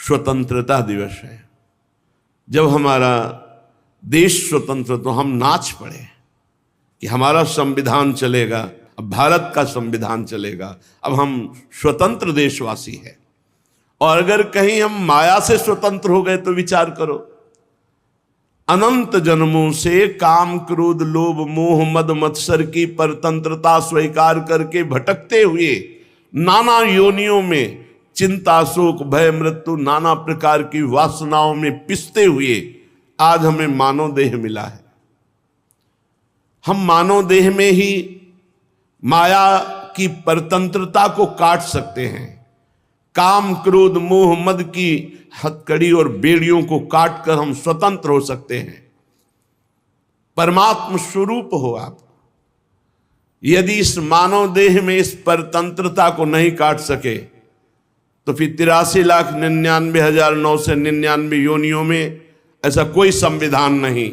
स्वतंत्रता दिवस है। जब हमारा देश स्वतंत्र तो हम नाच पड़े कि हमारा संविधान चलेगा, अब भारत का संविधान चलेगा, अब हम स्वतंत्र देशवासी हैं। और अगर कहीं हम माया से स्वतंत्र हो गए तो विचार करो, अनंत जन्मों से काम क्रोध लोभ मोह मद मत्सर की परतंत्रता स्वीकार करके भटकते हुए नाना योनियों में चिंता शोक भय मृत्यु नाना प्रकार की वासनाओं में पिसते हुए आज हमें मानव देह मिला है। हम मानव देह में ही माया की परतंत्रता को काट सकते हैं, काम क्रोध मोह मद की हथकड़ी और बेड़ियों को काट कर हम स्वतंत्र हो सकते हैं। परमात्म स्वरूप हो आप, यदि इस मानव देह में इस परतंत्रता को नहीं काट सके तो फिर 83,99,999 योनियों में ऐसा कोई संविधान नहीं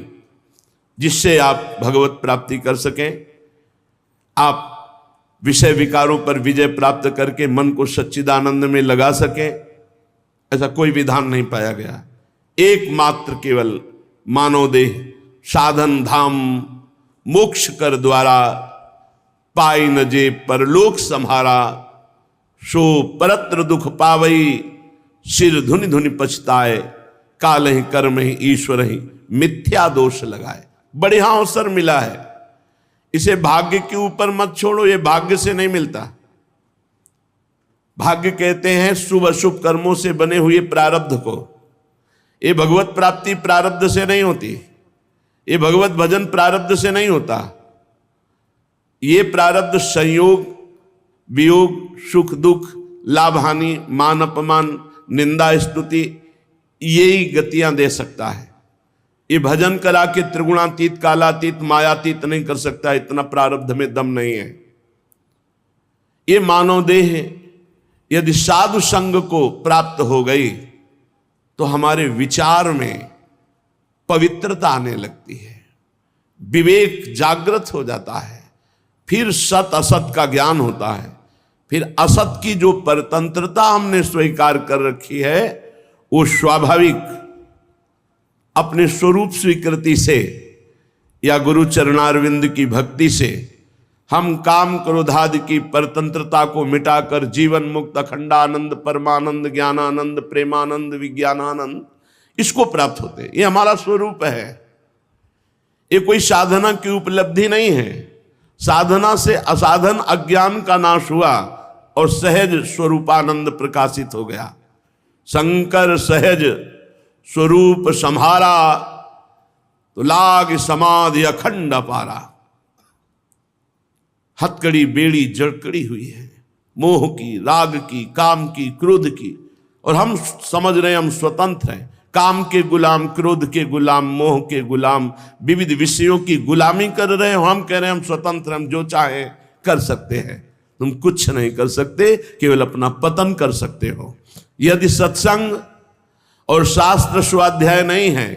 जिससे आप भगवत प्राप्ति कर सकें, आप विषय विकारों पर विजय प्राप्त करके मन को सच्चिदानंद में लगा सकें, ऐसा कोई विधान नहीं पाया गया। एकमात्र केवल मानव देह साधन धाम मोक्ष कर द्वारा पाई न जे परलोक संहारा, सो परत्र दुख पावई सिर धुनि धुनि पछताए, काल ही कर्म ही ईश्वर ही मिथ्या दोष लगाए। बढ़िया अवसर मिला है, इसे भाग्य के ऊपर मत छोड़ो, ये भाग्य से नहीं मिलता। भाग्य कहते हैं शुभ अशुभ कर्मों से बने हुए प्रारब्ध को। ये भगवत प्राप्ति प्रारब्ध से नहीं होती, ये भगवत भजन प्रारब्ध से नहीं होता। ये प्रारब्ध संयोग वियोग सुख दुख लाभ हानि मान अपमान निंदा स्तुति यही गतियां दे सकता है। ये भजन करा के त्रिगुणातीत कालातीत मायातीत नहीं कर सकता, इतना प्रारब्ध में दम नहीं है। ये मानव देह यदि साधु संग को प्राप्त हो गई तो हमारे विचार में पवित्रता आने लगती है, विवेक जागृत हो जाता है, फिर सत असत का ज्ञान होता है, फिर असत की जो परतंत्रता हमने स्वीकार कर रखी है वो स्वाभाविक अपने स्वरूप स्वीकृति से या गुरु चरणारविंद की भक्ति से हम काम क्रोधादि की परतंत्रता को मिटाकर जीवन मुक्त अखंडानंद परमानंद ज्ञानानंद प्रेमानंद विज्ञानानंद इसको प्राप्त होते हैं। ये हमारा स्वरूप है, ये कोई साधना की उपलब्धि नहीं है। साधना से असाधन अज्ञान का नाश हुआ और सहज स्वरूपानंद प्रकाशित हो गया। शंकर सहज स्वरूप संहारा तो लाग समाधि अखंड पारा। हथकड़ी बेड़ी जड़कड़ी हुई है मोह की राग की काम की क्रोध की, और हम समझ रहे हैं हम स्वतंत्र हैं। काम के गुलाम क्रोध के गुलाम मोह के गुलाम विविध विषयों की गुलामी कर रहे हो। हम कह रहे हैं हम स्वतंत्र, हम जो चाहे कर सकते हैं। तुम कुछ नहीं कर सकते, केवल अपना पतन कर सकते हो। यदि सत्संग और शास्त्र स्वाध्याय नहीं है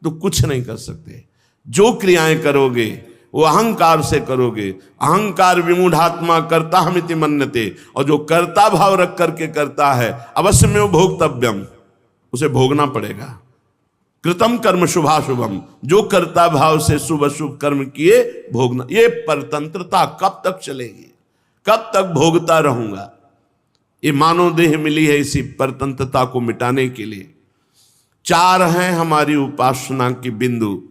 तो कुछ नहीं कर सकते। जो क्रियाएं करोगे वो अहंकार से करोगे। अहंकार विमूढ़ात्मा कर्ता हमिति मन्यते, और जो कर्ता भाव रख करके करता है अवश्य में भोक्तव्यम, उसे भोगना पड़ेगा। कृतम कर्म शुभाशुभम, जो कर्ता भाव से शुभ अशुभ कर्म किए भोगना। ये परतंत्रता कब तक चलेगी, कब तक भोगता रहूंगा। ये मानव देह मिली है इसी परतंत्रता को मिटाने के लिए। 4 हैं हमारी उपासना की बिंदु,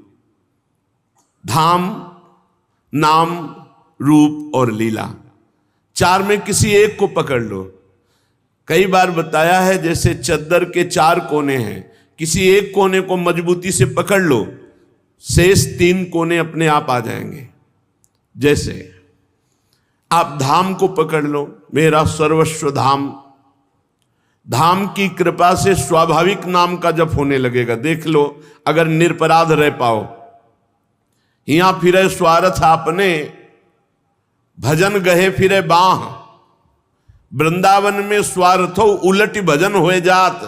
धाम नाम रूप और लीला। 4 में किसी एक को पकड़ लो। कई बार बताया है जैसे चद्दर के 4 कोने हैं, किसी एक कोने को मजबूती से पकड़ लो, शेष 3 कोने अपने आप आ जाएंगे। जैसे आप धाम को पकड़ लो, मेरा सर्वस्व धाम। धाम की कृपा से स्वाभाविक नाम का जप होने लगेगा। देख लो, अगर निरपराध रह पाओ, यहां फिरे स्वार्थ आपने, भजन गहे फिरे बाह। वृंदावन में स्वार्थो उलट भजन हो जात।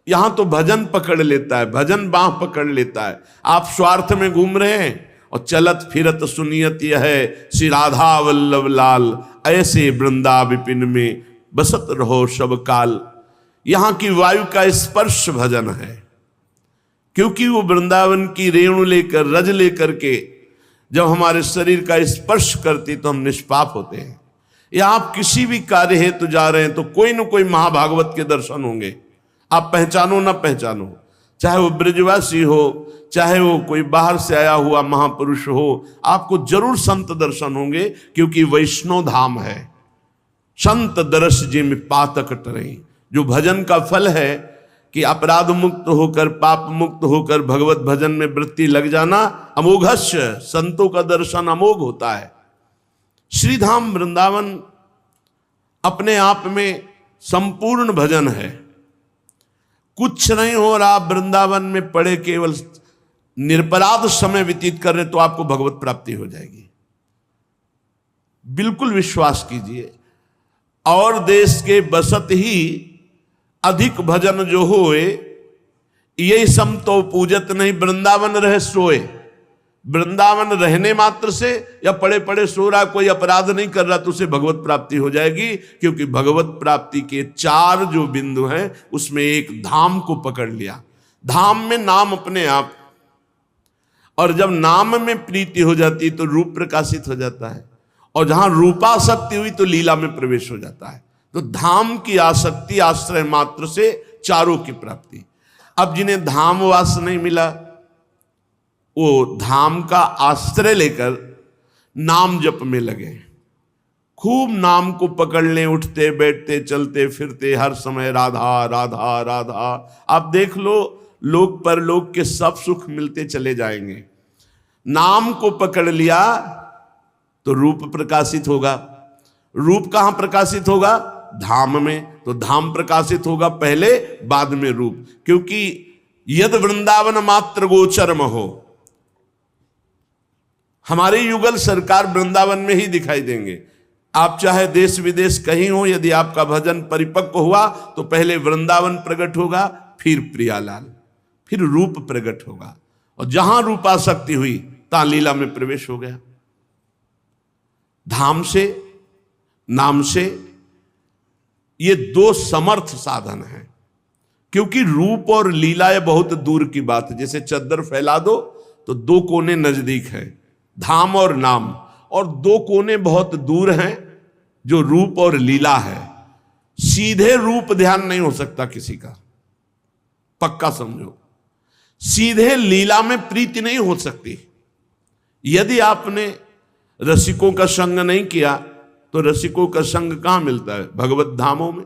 यहां तो भजन पकड़ लेता है, भजन बाह पकड़ लेता है। आप स्वार्थ में घूम रहे हैं और चलत फिरत सुनियत यह है श्री राधा वल्लभ लाल, ऐसे वृंदा विपिन में बसत रहो सब काल। यहां की वायु का स्पर्श भजन है, क्योंकि वो वृंदावन की रेणु लेकर, रज लेकर के जब हमारे शरीर का स्पर्श करती तो हम निष्पाप होते हैं। या आप किसी भी कार्य हेतु जा रहे हैं तो कोई न कोई महाभागवत के दर्शन होंगे, आप पहचानो ना पहचानो, चाहे वो ब्रजवासी हो, चाहे वो कोई बाहर से आया हुआ महापुरुष हो, आपको जरूर संत दर्शन होंगे, क्योंकि वैष्णव धाम है। संत दर्श जिम पातक टरें, जो भजन का फल है कि अपराध मुक्त होकर, पाप मुक्त होकर भगवत भजन में वृत्ति लग जाना, अमोघस्य, संतों का दर्शन अमोघ होता है। श्रीधाम वृंदावन अपने आप में संपूर्ण भजन है। कुछ नहीं हो रहा, आप वृंदावन में पड़े केवल निरपराध समय व्यतीत कर रहे तो आपको भगवत प्राप्ति हो जाएगी। बिल्कुल विश्वास कीजिए। और देश के बसत ही अधिक भजन जो होए, ये सम तो पूजत नहीं, वृंदावन रहे सोए। वृंदावन रहने मात्र से या पड़े पड़े सो रहा, कोई अपराध नहीं कर रहा, तो उसे भगवत प्राप्ति हो जाएगी। क्योंकि भगवत प्राप्ति के 4 जो बिंदु हैं, उसमें एक धाम को पकड़ लिया। धाम में नाम अपने आप, और जब नाम में प्रीति हो जाती तो रूप प्रकाशित हो जाता है, और जहां रूपासक्ति हुई तो लीला में प्रवेश हो जाता है। तो धाम की आसक्ति, आश्रय मात्र से 4 की प्राप्ति। अब जिन्हें धामवास नहीं मिला, वो धाम का आश्रय लेकर नाम जप में लगे, खूब नाम को पकड़ लें, उठते बैठते चलते फिरते हर समय राधा राधा राधा। आप देख लो, लोक परलोक के सब सुख मिलते चले जाएंगे। नाम को पकड़ लिया तो रूप प्रकाशित होगा। रूप कहां प्रकाशित होगा? धाम में। तो धाम प्रकाशित होगा पहले, बाद में रूप। क्योंकि यद वृंदावन मात्र गोचरम हो, हमारे युगल सरकार वृंदावन में ही दिखाई देंगे। आप चाहे देश विदेश कहीं हो, यदि आपका भजन परिपक्व हुआ तो पहले वृंदावन प्रकट होगा, फिर प्रियालाल, फिर रूप प्रकट होगा। और जहां रूपासक्ति हुई ता लीला में प्रवेश हो गया। धाम से, नाम से, ये 2 समर्थ साधन हैं। क्योंकि रूप और लीला ये बहुत दूर की बात है। जैसे चद्दर फैला दो तो 2 कोने नजदीक हैं, धाम और नाम, और 2 कोने बहुत दूर हैं, जो रूप और लीला है। सीधे रूप ध्यान नहीं हो सकता किसी का, पक्का समझो। सीधे लीला में प्रीति नहीं हो सकती। यदि आपने रसिकों का संग नहीं किया तो रसिकों का संग कहां मिलता है? भगवत धामों में।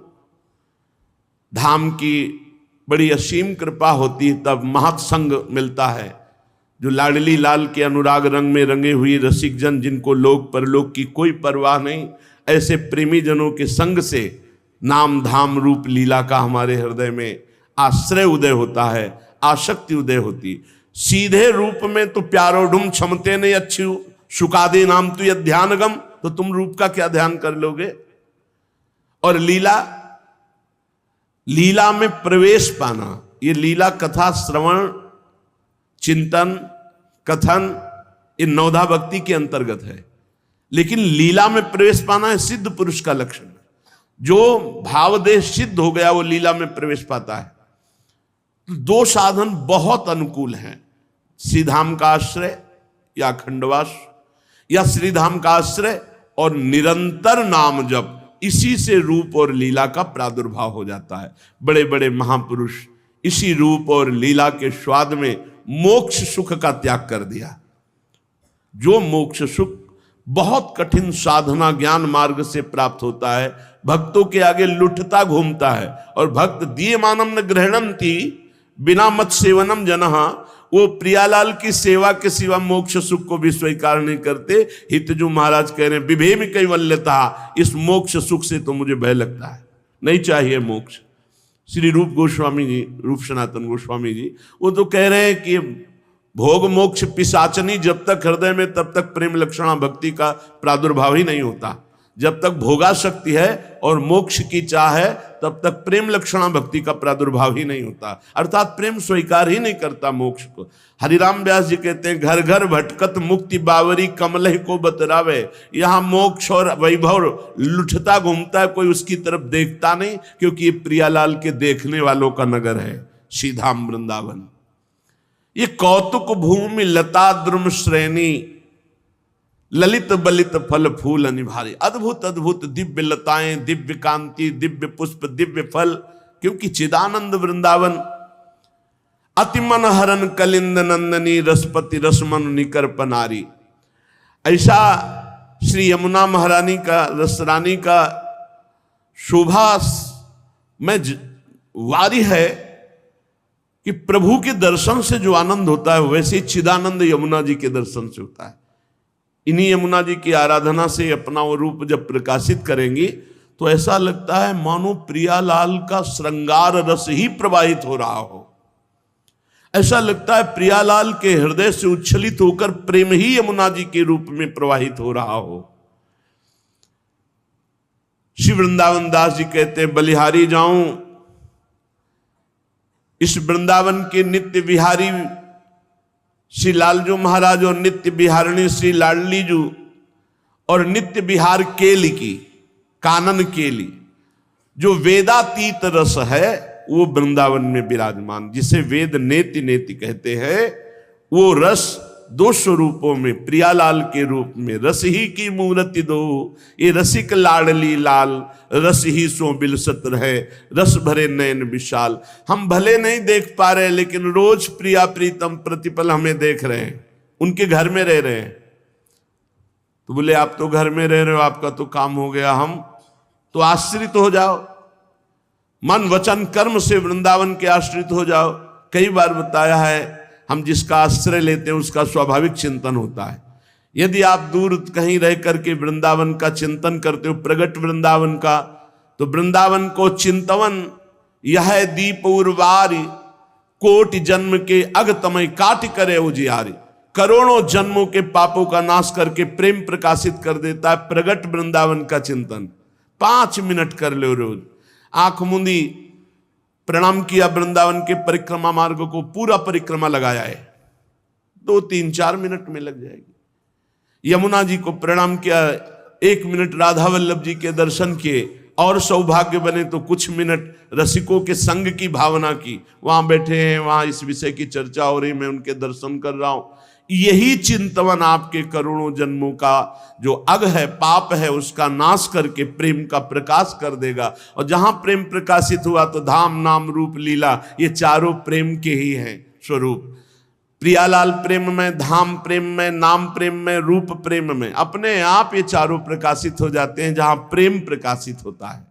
धाम की बड़ी असीम कृपा होती है तब महत संग मिलता है। जो लाडली लाल के अनुराग रंग में रंगे हुए रसिक जन, जिनको लोक परलोक की कोई परवाह नहीं, ऐसे प्रेमी जनों के संग से नाम धाम रूप लीला का हमारे हृदय में आश्रय उदय होता है, आसक्ति उदय होती। सीधे रूप में तो प्यारो ढूम क्षमते नहीं अच्छी शुकादे नाम तु यह ध्यानगम, तो तुम रूप का क्या ध्यान कर लोगे? और लीला, लीला में प्रवेश पाना, ये लीला कथा श्रवण चिंतन कथन इन 9धा भक्ति के अंतर्गत है। लेकिन लीला में प्रवेश पाना है सिद्ध पुरुष का लक्षण। जो भावदेश सिद्ध हो गया वो लीला में प्रवेश पाता है। 2 साधन बहुत अनुकूल हैं, श्रीधाम का आश्रय या खंडवास, या श्रीधाम का आश्रय और निरंतर नाम जप। इसी से रूप और लीला का प्रादुर्भाव हो जाता है। बड़े बड़े महापुरुष इसी रूप और लीला के स्वाद में मोक्ष सुख का त्याग कर दिया। जो मोक्ष सुख बहुत कठिन साधना ज्ञान मार्ग से प्राप्त होता है, भक्तों के आगे लुटता घूमता है। और भक्त दिए मानम न ग्रहणंती बिना मत सेवनम जनहा, वो प्रियालाल की सेवा के सिवा मोक्ष सुख को भी स्वीकार नहीं करते। हितजू महाराज कह रहे हैं विभेम कैवल्यता, इस मोक्ष सुख से तो मुझे भय लगता है, नहीं चाहिए मोक्ष। श्री रूप गोस्वामी जी, रूप सनातन गोस्वामी जी, वो तो कह रहे हैं कि भोग मोक्ष पिशाचनी, जब तक हृदय में तब तक प्रेम लक्षणा भक्ति का प्रादुर्भाव ही नहीं होता। जब तक भोगा शक्ति है और मोक्ष की चाह है तब तक प्रेम लक्षणा भक्ति का प्रादुर्भाव ही नहीं होता, अर्थात प्रेम स्वीकार ही नहीं करता मोक्ष को। हरिराम व्यास जी कहते हैं, घर घर भटकत मुक्ति बावरी कमलह को बतरावे। यहाँ मोक्ष और वैभव लुटता घूमता है, कोई उसकी तरफ देखता नहीं, क्योंकि ये प्रियालाल के देखने वालों का नगर है श्रीधाम वृंदावन। ये कौतुक भूमि लता द्रुम श्रेणी ललित बलित फल फूल अनिभारी। अद्भुत अद्भुत दिव्य लताएं, दिव्य कांति, दिव्य पुष्प, दिव्य फल, क्योंकि चिदानंद वृंदावन। अति मन हरन कलिंद नंदनी रसपति रसमन निकर पनारी। ऐसा श्री यमुना महारानी का, रसरानी का शोभा में वारी है कि प्रभु के दर्शन से जो आनंद होता है वैसे चिदानंद यमुना जी के दर्शन से होता है। इन्हीं यमुना जी की आराधना से अपना वो रूप जब प्रकाशित करेंगी तो ऐसा लगता है मानो प्रियालाल का श्रृंगार रस ही प्रवाहित हो रहा हो। ऐसा लगता है प्रियालाल के हृदय से उच्छलित होकर प्रेम ही यमुना जी के रूप में प्रवाहित हो रहा हो। श्री वृंदावन दास जी कहते हैं, बलिहारी जाऊं इस वृंदावन के नित्य विहारी श्री लालजू महाराज और नित्य बिहारिणी श्री लाडली जू और नित्य बिहार केली की, कानन केली, जो वेदातीत रस है वो वृंदावन में विराजमान, जिसे वेद नेति नेति कहते हैं, वो रस दो स्वरूपों में, प्रियालाल के रूप में, रस ही की मूर्ति दो, ये रसिक लाडली लाल, रस ही सो बिलसत रहे, रस भरे नयन विशाल। हम भले नहीं देख पा रहे लेकिन रोज प्रिया प्रीतम प्रतिपल हमें देख रहे हैं, उनके घर में रह रहे हैं। तो बोले आप तो घर में रह रहे हो, आपका तो काम हो गया, हम तो आश्रित हो जाओ, मन वचन कर्म से वृंदावन के आश्रित हो जाओ। कई बार बताया है, हम जिसका आश्रय लेते हैं उसका स्वाभाविक चिंतन होता है। यदि आप दूर कहीं रह करके वृंदावन का चिंतन करते हो, प्रगट वृंदावन का, तो वृंदावन को चिंतवन यह दीप उर्वारी, कोटि जन्म के अगतमय काट करे उजियारी। करोड़ों जन्मों के पापों का नाश करके प्रेम प्रकाशित कर देता है प्रगट वृंदावन का चिंतन। 5 मिनट कर लो रोज, आंख मूंदी, प्रणाम किया, वृंदावन के परिक्रमा मार्ग को पूरा परिक्रमा लगाया है, 2, 3, 4 मिनट में लग जाएगी। यमुना जी को प्रणाम किया, 1 मिनट राधा वल्लभ जी के दर्शन किए, और सौभाग्य बने तो कुछ मिनट रसिकों के संग की भावना की, वहां बैठे हैं, वहां इस विषय की चर्चा हो रही, मैं उनके दर्शन कर रहा हूं। यही चिंतवन आपके करोड़ों जन्मों का जो अग है, पाप है, उसका नाश करके प्रेम का प्रकाश कर देगा। और जहां प्रेम प्रकाशित हुआ तो धाम नाम रूप लीला, ये चारों प्रेम के ही हैं स्वरूप। प्रियालाल प्रेम में, धाम प्रेम में, नाम प्रेम में, रूप प्रेम में, अपने आप ये चारों प्रकाशित हो जाते हैं जहां प्रेम प्रकाशित होता है।